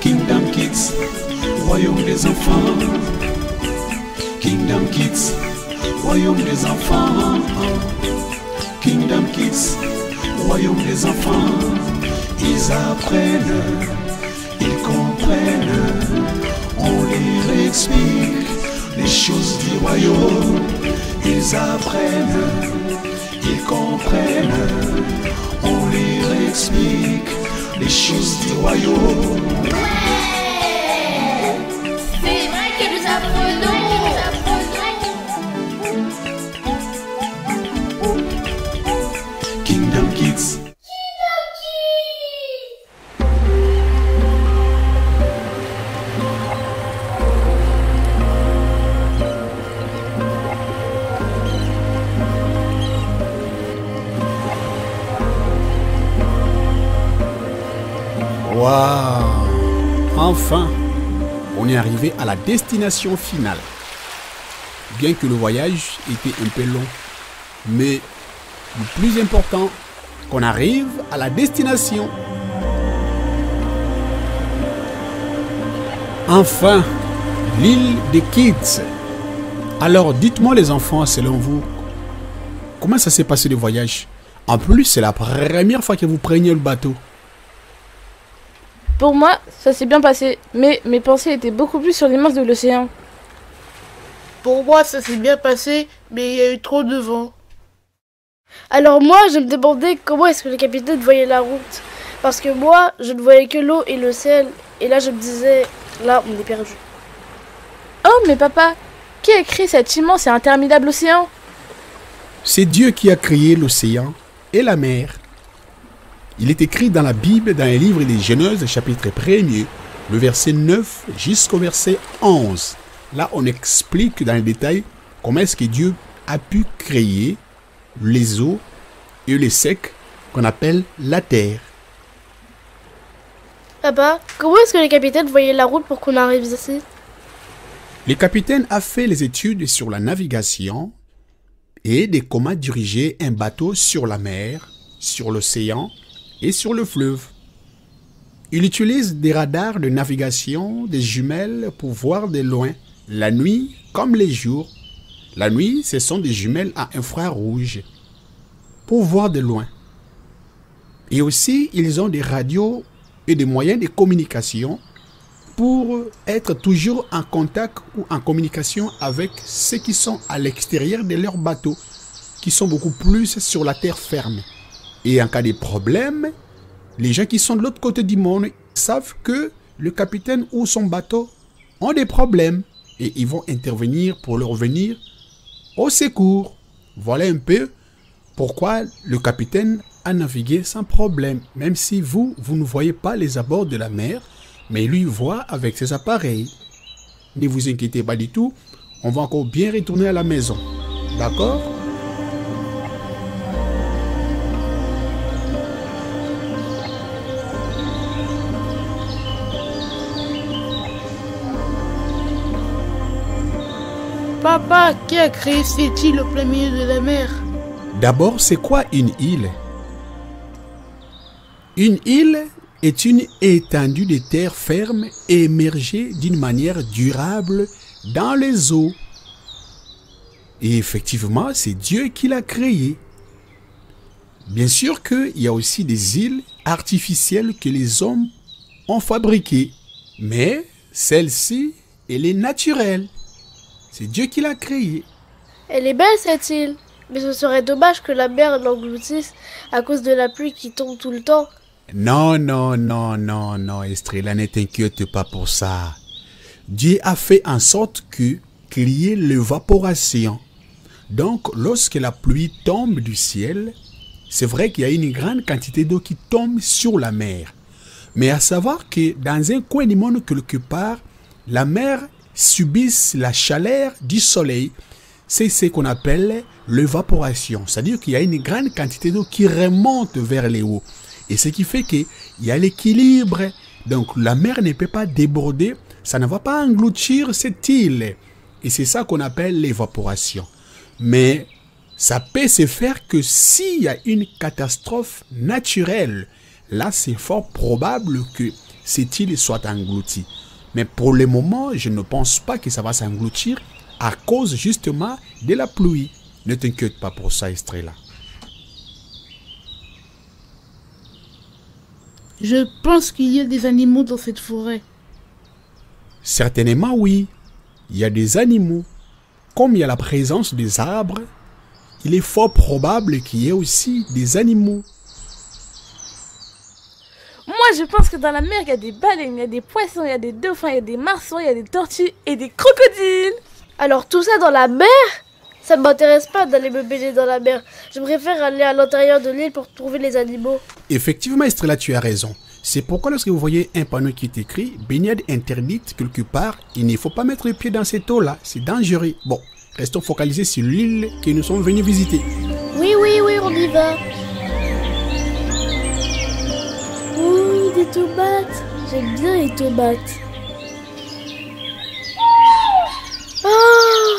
Kingdom Kids, royaume des enfants. Kingdom Kids, royaume des enfants. Kingdom Kids, royaume des enfants. Ils apprennent, ils comprennent, on leur explique les choses du royaume. Ils apprennent, ils comprennent, on leur explique les choses du royaume. Ouais, c'est vrai que nous apprenons. Kingdom Kids. Waouh! Enfin, on est arrivé à la destination finale. Bien que le voyage était un peu long, mais le plus important, qu'on arrive à la destination. Enfin, l'île des Kids. Alors, dites-moi les enfants, selon vous, comment ça s'est passé le voyage? En plus, c'est la première fois que vous preniez le bateau. Pour moi, ça s'est bien passé, mais mes pensées étaient beaucoup plus sur l'immense de l'océan. Pour moi, ça s'est bien passé, mais il y a eu trop de vent. Alors moi, je me demandais comment est-ce que le capitaine voyait la route. Parce que moi, je ne voyais que l'eau et le ciel. Et là, je me disais, là, on est perdu. Oh, mais papa, qui a créé cet immense et interminable océan? C'est Dieu qui a créé l'océan et la mer. Il est écrit dans la Bible, dans les livres des Genèse, chapitre 1er, le verset 9 jusqu'au verset 11. Là, on explique dans le détail comment est-ce que Dieu a pu créer les eaux et les secs qu'on appelle la terre. Papa, comment est-ce que le capitaine voyait la route pour qu'on arrive ici? Le capitaine a fait les études sur la navigation et de comment diriger un bateau sur la mer, sur l'océan et sur le fleuve. Il utilise des radars de navigation, des jumelles pour voir de loin, la nuit comme les jours. La nuit, ce sont des jumelles à infrarouge pour voir de loin. Et aussi, ils ont des radios et des moyens de communication pour être toujours en contact ou en communication avec ceux qui sont à l'extérieur de leur bateau, qui sont beaucoup plus sur la terre ferme. Et en cas de problème, les gens qui sont de l'autre côté du monde savent que le capitaine ou son bateau ont des problèmes et ils vont intervenir pour leur venir au secours. Voilà un peu pourquoi le capitaine a navigué sans problème, même si vous ne voyez pas les abords de la mer, mais lui voit avec ses appareils. Ne vous inquiétez pas du tout, on va encore bien retourner à la maison. D'accord ? Papa, qui a créé cette île au plein milieu de la mer? D'abord, c'est quoi une île? Une île est une étendue de terre ferme émergée d'une manière durable dans les eaux. Et effectivement, c'est Dieu qui l'a créée. Bien sûr qu'il y a aussi des îles artificielles que les hommes ont fabriquées. Mais celle-ci, elle est naturelle. C'est Dieu qui l'a créée. Elle est belle cette île, mais ce serait dommage que la mer l'engloutisse à cause de la pluie qui tombe tout le temps. Non, Estrella, ne t'inquiète pas pour ça. Dieu a fait en sorte qu'il y ait l'évaporation. Donc, lorsque la pluie tombe du ciel, c'est vrai qu'il y a une grande quantité d'eau qui tombe sur la mer. Mais à savoir que dans un coin du monde quelque part, la mer subissent la chaleur du soleil. C'est ce qu'on appelle l'évaporation. C'est-à-dire qu'il y a une grande quantité d'eau qui remonte vers les hauts. Et ce qui fait qu'il y a l'équilibre. Donc la mer ne peut pas déborder. Ça ne va pas engloutir cette île. Et c'est ça qu'on appelle l'évaporation. Mais ça peut se faire que s'il y a une catastrophe naturelle. là c'est fort probable que cette île soit engloutie. Mais pour le moment, je ne pense pas que ça va s'engloutir à cause justement de la pluie. Ne t'inquiète pas pour ça, Estrella. Je pense qu'il y a des animaux dans cette forêt. Certainement oui, il y a des animaux. Comme il y a la présence des arbres, il est fort probable qu'il y ait aussi des animaux. Moi, je pense que dans la mer, il y a des baleines, il y a des poissons, il y a des dauphins, il y a des marsouins, il y a des tortues et des crocodiles. Alors tout ça dans la mer? Ça ne m'intéresse pas d'aller me baigner dans la mer. Je préfère aller à l'intérieur de l'île pour trouver les animaux. Effectivement, Estrella, tu as raison. C'est pourquoi lorsque vous voyez un panneau qui est écrit « baignade interdite quelque part », il ne faut pas mettre le pied dans cette eau-là, c'est dangereux. Bon, restons focalisés sur l'île que nous sommes venus visiter. Oui, on y va. Oui, des tomates. J'aime bien les tomates. Oh,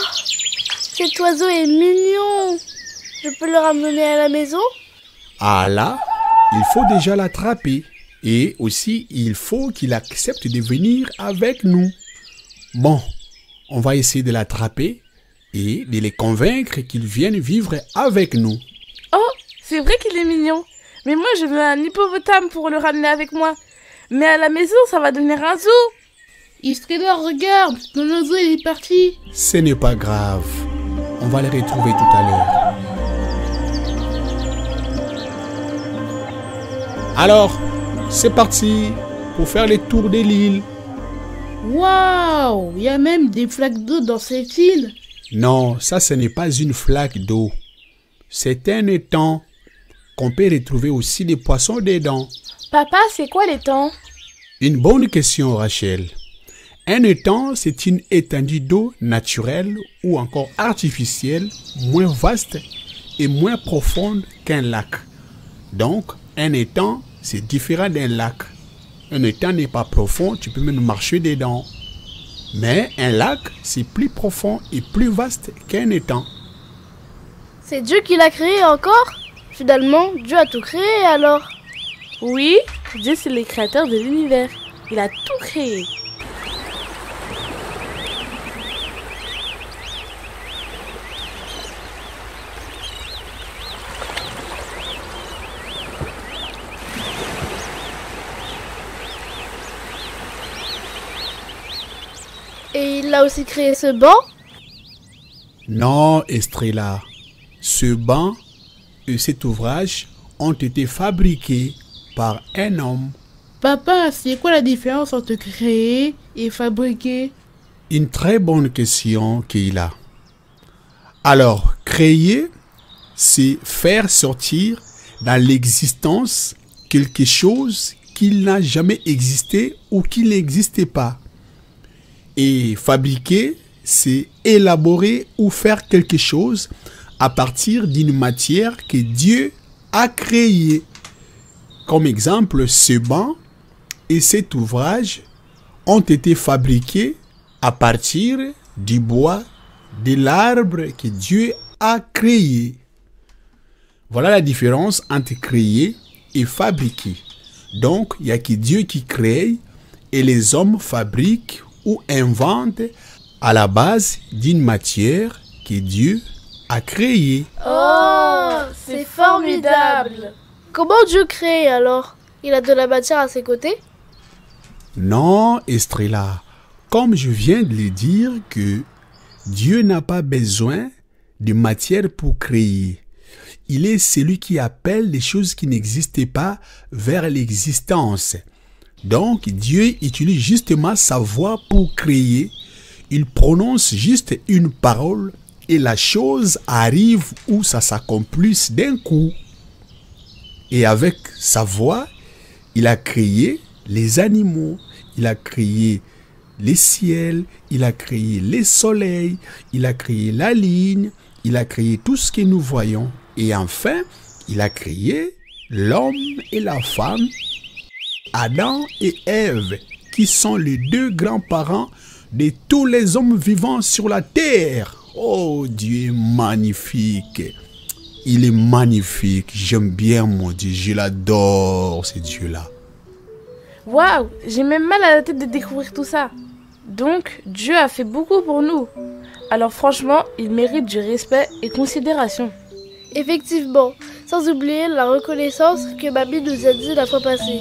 cet oiseau est mignon. Je peux le ramener à la maison? Ah là, il faut déjà l'attraper. Et aussi, il faut qu'il accepte de venir avec nous. Bon, on va essayer de l'attraper et de les convaincre qu'ils viennent vivre avec nous. Oh, c'est vrai qu'il est mignon. Mais moi, je veux un hippopotame pour le ramener avec moi. Mais à la maison, ça va devenir un zoo. Estrella, regarde, mon oiseau il est parti. Ce n'est pas grave. On va les retrouver tout à l'heure. Alors, c'est parti pour faire les tours de l'île. Waouh, il y a même des flaques d'eau dans cette île. Non, ça ce n'est pas une flaque d'eau. C'est un étang qu'on peut retrouver aussi des poissons dedans. Papa, c'est quoi l'étang? Une bonne question, Rachel. Un étang, c'est une étendue d'eau naturelle ou encore artificielle, moins vaste et moins profonde qu'un lac. Donc, un étang, c'est différent d'un lac. Un étang n'est pas profond, tu peux même marcher dedans. Mais un lac, c'est plus profond et plus vaste qu'un étang. C'est Dieu qui l'a créé encore? Finalement, Dieu a tout créé alors. Oui, Dieu c'est le créateur de l'univers. Il a tout créé. Et il a aussi créé ce banc? Non, Estrella. Ce banc et cet ouvrage ont été fabriqués par un homme. Papa, c'est quoi la différence entre créer et fabriquer? Une très bonne question qu'il a. Alors, créer, c'est faire sortir dans l'existence quelque chose qui n'a jamais existé ou qui n'existait pas. Et fabriquer, c'est élaborer ou faire quelque chose à partir d'une matière que Dieu a créée. Comme exemple, ce banc et cet ouvrage ont été fabriqués à partir du bois de l'arbre que Dieu a créé. Voilà la différence entre créer et fabriquer. Donc, il n'y a que Dieu qui crée et les hommes fabriquent ou inventent à la base d'une matière que Dieu a créée. Oh, c'est formidable. Comment Dieu crée alors? Il a de la matière à ses côtés? Non, Estrella, comme je viens de le dire que Dieu n'a pas besoin de matière pour créer. Il est celui qui appelle les choses qui n'existaient pas vers l'existence. Donc, Dieu utilise justement sa voix pour créer. Il prononce juste une parole et la chose arrive où ça s'accomplisse d'un coup. Et avec sa voix, il a créé les animaux, il a créé les ciels, il a créé les soleils, il a créé la ligne, il a créé tout ce que nous voyons. Et enfin, il a créé l'homme et la femme, Adam et Ève, qui sont les deux grands-parents de tous les hommes vivants sur la terre. Oh, Dieu est magnifique. Il est magnifique. J'aime bien mon Dieu. Je l'adore, ce Dieu-là. Waouh, j'ai même mal à la tête de découvrir tout ça. Donc, Dieu a fait beaucoup pour nous. Alors franchement, il mérite du respect et considération. Effectivement, sans oublier la reconnaissance que Mamie nous a dit la fois passée.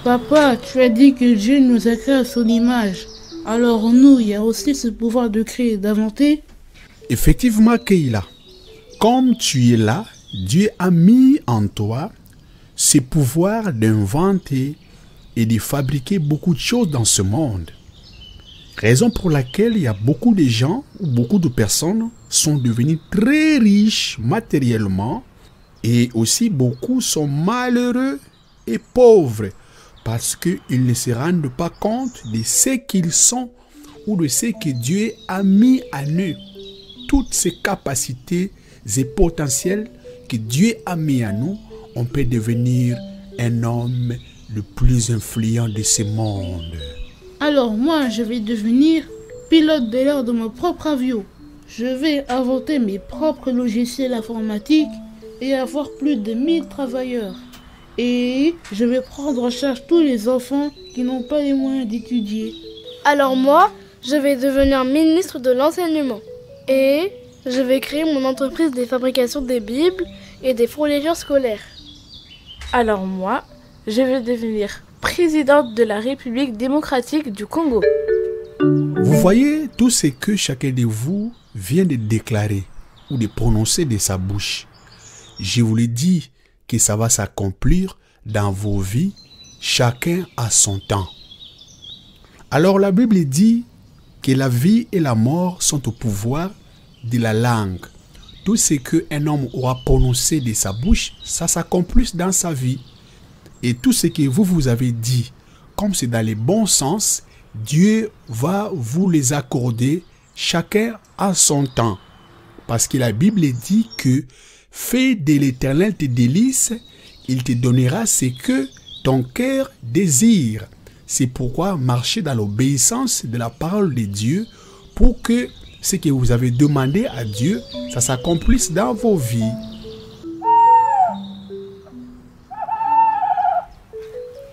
Papa, tu as dit que Dieu nous a créés à son image. Alors en nous, il y a aussi ce pouvoir de créer et d'inventer. Effectivement, Keila, comme tu es là, Dieu a mis en toi ce pouvoir d'inventer et de fabriquer beaucoup de choses dans ce monde. Raison pour laquelle il y a beaucoup de gens ou beaucoup de personnes sont devenus très riches matériellement et aussi beaucoup sont malheureux et pauvres parce qu'ils ne se rendent pas compte de ce qu'ils sont ou de ce que Dieu a mis en eux. Toutes ces capacités et potentiels que Dieu a mis en nous, on peut devenir un homme le plus influent de ce monde. Alors moi, je vais devenir pilote de l'air de mon propre avion. Je vais inventer mes propres logiciels informatiques et avoir plus de 1000 travailleurs. Et je vais prendre en charge tous les enfants qui n'ont pas les moyens d'étudier. Alors moi, je vais devenir ministre de l'enseignement. Et je vais créer mon entreprise de fabrication des Bibles et des fournitures scolaires. Alors moi, je vais devenir présidente de la République démocratique du Congo. Vous voyez tout ce que chacun de vous vient de déclarer ou de prononcer de sa bouche. Je vous l'ai dit que ça va s'accomplir dans vos vies, chacun à son temps. Alors la Bible dit que la vie et la mort sont au pouvoir de la langue. Tout ce qu'un homme aura prononcé de sa bouche, ça s'accomplit dans sa vie. Et tout ce que vous avez dit, comme c'est dans les bons sens, Dieu va vous les accorder chacun à son temps. Parce que la Bible dit que fais de l'Éternel tes délices, il te donnera ce que ton cœur désire. C'est pourquoi marchez dans l'obéissance de la parole de Dieu pour que ce que vous avez demandé à Dieu, ça s'accomplisse dans vos vies.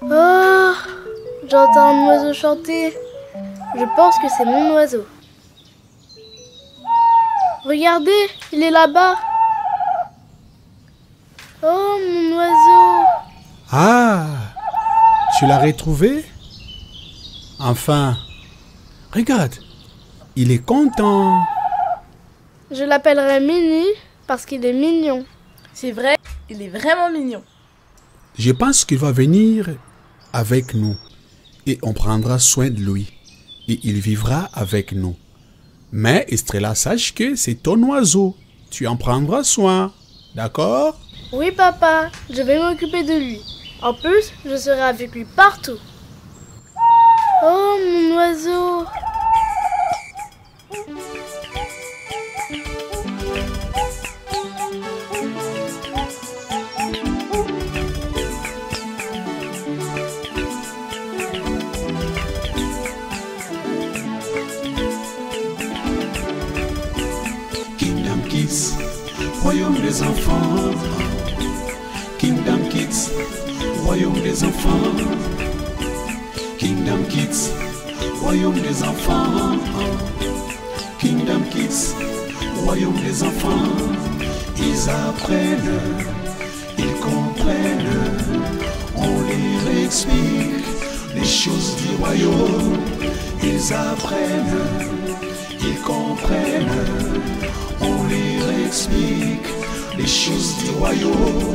Oh, j'entends un oiseau chanter. Je pense que c'est mon oiseau. Regardez, il est là-bas. Oh, mon oiseau. Ah, tu l'as retrouvé? Enfin, regarde, il est content. Je l'appellerai Mini parce qu'il est mignon. C'est vrai, il est vraiment mignon. Je pense qu'il va venir avec nous et on prendra soin de lui et il vivra avec nous. Mais Estrella, sache que c'est ton oiseau. Tu en prendras soin, d'accord? Oui, papa, je vais m'occuper de lui. En plus, je serai avec lui partout. Oh, mon oiseau. Kingdom Kids, royaume des enfants. Kingdom Kids, royaume des enfants. Kingdom Kids, royaume des enfants. Kingdom Kids, royaume des enfants. Ils apprennent, ils comprennent, on leur explique les choses du royaume. Ils apprennent, ils comprennent, on leur explique les choses du royaume.